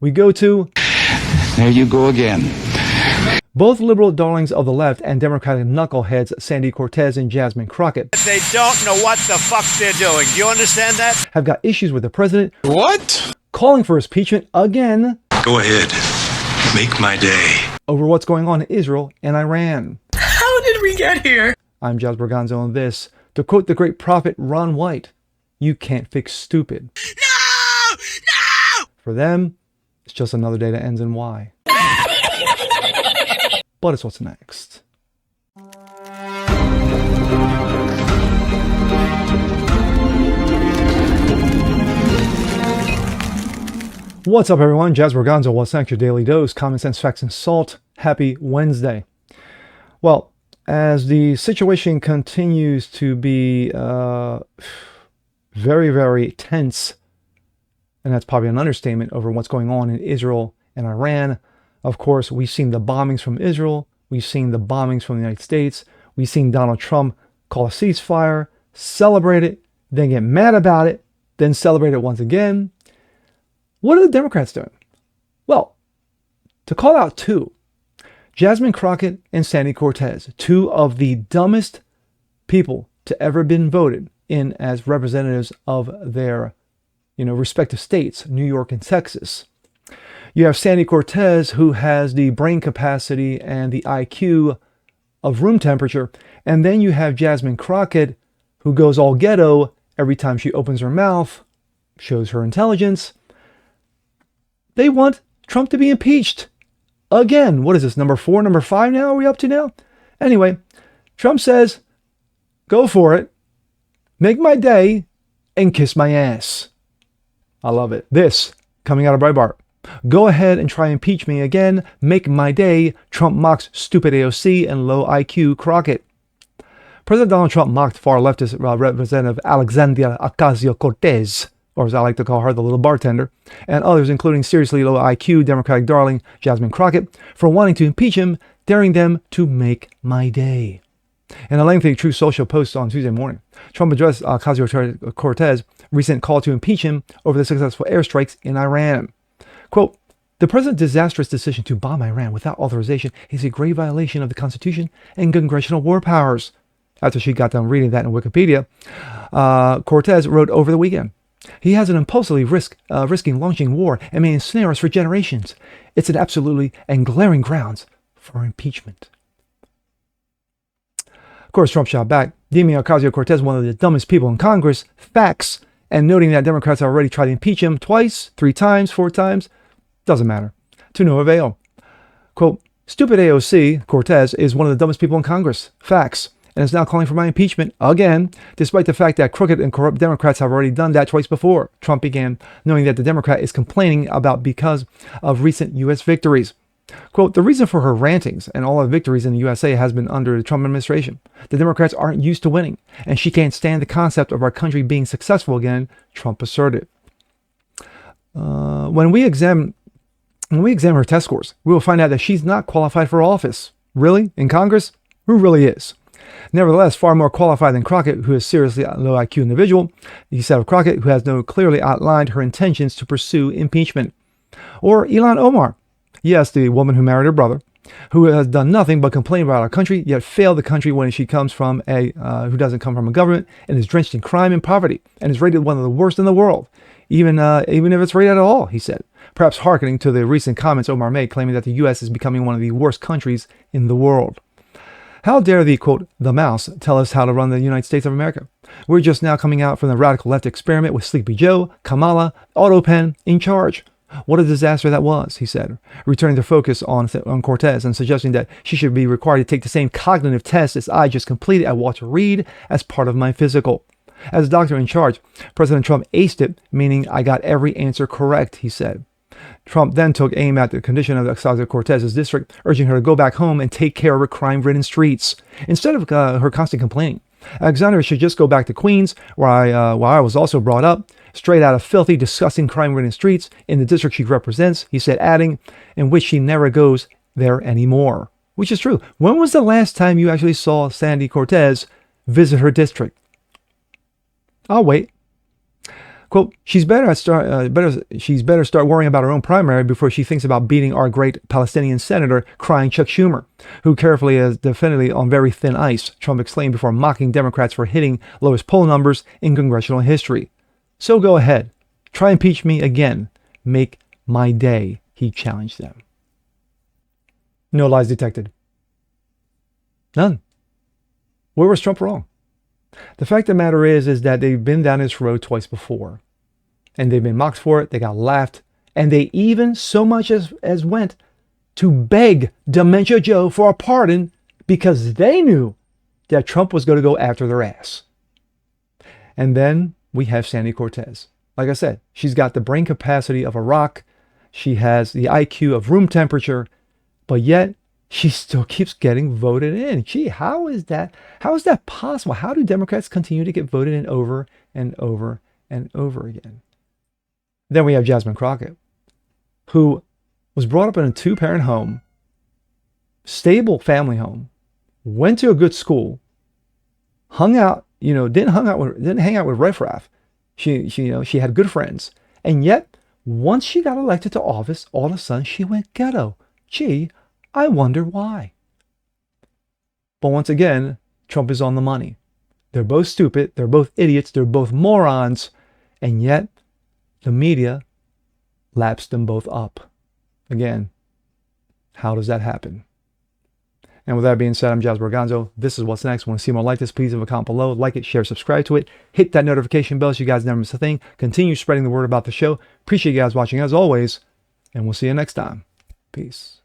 we go to... There you go again. Both liberal darlings of the left and Democratic knuckleheads Sandy Cortez and Jasmine Crockett. They don't know what the fuck they're doing. Do you understand that? Have got issues with the president. What? Calling for his impeachment again. Go ahead. Make my day. Over what's going on in Israel and Iran. How did we get here? I'm Jazz Berganzo on this. To quote the great prophet Ron White, you can't fix stupid. No! No! For them, it's just another day that ends in Y. But it's what's next. What's up, everyone? Jazz Berganzo, what's next? Your daily dose, common sense, facts, and salt. Happy Wednesday. Well, as the situation continues to be very, very tense, and that's probably an understatement over what's going on in Israel and Iran. Of course, we've seen the bombings from Israel. We've seen the bombings from the United States. We've seen Donald Trump call a ceasefire, celebrate it, then get mad about it, then celebrate it once again. What are the Democrats doing? Well, to call out two, Jasmine Crockett and Sandy Cortez, two of the dumbest people to ever been voted in as representatives of their, respective states, New York and Texas. You have Sandy Cortez, who has the brain capacity and the IQ of room temperature. And then you have Jasmine Crockett, who goes all ghetto every time she opens her mouth, shows her intelligence. They want Trump to be impeached. Again, what is this, number 4, number 5 now? Are we up to now? Anyway, Trump says, go for it, make my day, and kiss my ass. I love it. This, coming out of Breitbart. Go ahead and try and impeach me again. Make my day. Trump mocks stupid AOC and low IQ Crockett. President Donald Trump mocked far leftist Representative Alexandria Ocasio-Cortez, or as I like to call her, the little bartender, and others, including seriously low IQ Democratic darling Jasmine Crockett, for wanting to impeach him, daring them to make my day. In a lengthy Truth Social post on Tuesday morning, Trump addressed Ocasio-Cortez's recent call to impeach him over the successful airstrikes in Iran. Quote, the president's disastrous decision to bomb Iran without authorization is a grave violation of the Constitution and congressional war powers. After she got done reading that in Wikipedia, Cortez wrote over the weekend, he has an impulsively risking launching war and may ensnare us for generations. It's an absolutely and glaring grounds for impeachment. Of course, Trump shot back, deeming Ocasio-Cortez one of the dumbest people in Congress, facts, and noting that Democrats have already tried to impeach him twice, 3 times, 4 times. Doesn't matter. To no avail. Quote, stupid AOC, Cortez, is one of the dumbest people in Congress. Facts. And is now calling for my impeachment again, despite the fact that crooked and corrupt Democrats have already done that twice before. Trump began, knowing that the Democrat is complaining about because of recent U.S. victories. Quote, the reason for her rantings and all of the victories in the USA has been under the Trump administration. The Democrats aren't used to winning, and she can't stand the concept of our country being successful again, Trump asserted. When we examine her test scores, we will find out that she's not qualified for office. Really? In Congress? Who really is? Nevertheless, far more qualified than Crockett, who is seriously a low IQ individual. He said of Crockett, who has no clearly outlined her intentions to pursue impeachment. Or Ilhan Omar. Yes, the woman who married her brother, who has done nothing but complain about our country, yet failed the country when she comes from who doesn't come from a government and is drenched in crime and poverty and is rated one of the worst in the world, even if it's rated at all, he said, perhaps hearkening to the recent comments Omar made claiming that the U.S. is becoming one of the worst countries in the world. How dare the, quote, the mouse tell us how to run the United States of America? We're just now coming out from the radical left experiment with Sleepy Joe, Kamala, Autopen in charge. What a disaster that was, he said, returning the focus on Cortez and suggesting that she should be required to take the same cognitive test as I just completed at Walter Reed as part of my physical. As a doctor in charge, President Trump aced it, meaning I got every answer correct, he said. Trump then took aim at the condition of Ocasio-Cortez's district, urging her to go back home and take care of her crime-ridden streets. Instead of her constant complaining, Alexandria should just go back to Queens, where I was also brought up, straight out of filthy, disgusting, crime-ridden streets in the district she represents, he said, adding, in which she never goes there anymore. Which is true. When was the last time you actually saw Sandy Cortez visit her district? I'll wait. Quote, she's better start worrying about her own primary before she thinks about beating our great Palestinian senator, crying Chuck Schumer, who carefully is definitely on very thin ice, Trump exclaimed before mocking Democrats for hitting lowest poll numbers in congressional history. So go ahead. Try impeach me again. Make my day, he challenged them. No lies detected. None. Where was Trump wrong? The fact of the matter is that they've been down this road twice before. And they've been mocked for it. They got laughed. And they even so much as went to beg Dementia Joe for a pardon because they knew that Trump was going to go after their ass. And then we have Sandy Cortez. Like I said, she's got the brain capacity of a rock. She has the IQ of room temperature. But yet, she still keeps getting voted in. Gee, how is that? How is that possible? How do Democrats continue to get voted in over and over and over again? Then we have Jasmine Crockett, who was brought up in a two-parent home, stable family home, went to a good school, hung out, didn't hang out with riffraff. She had good friends, and yet once she got elected to office, all of a sudden she went ghetto. Gee, I wonder why. But once again, Trump is on the money. They're both stupid. They're both idiots. They're both morons. And yet, the media laps them both up. Again, how does that happen? And with that being said, I'm Jazz Borganzo. This is What's Next. Want to see more like this? Please leave a comment below. Like it, share, subscribe to it. Hit that notification bell so you guys never miss a thing. Continue spreading the word about the show. Appreciate you guys watching as always. And we'll see you next time. Peace.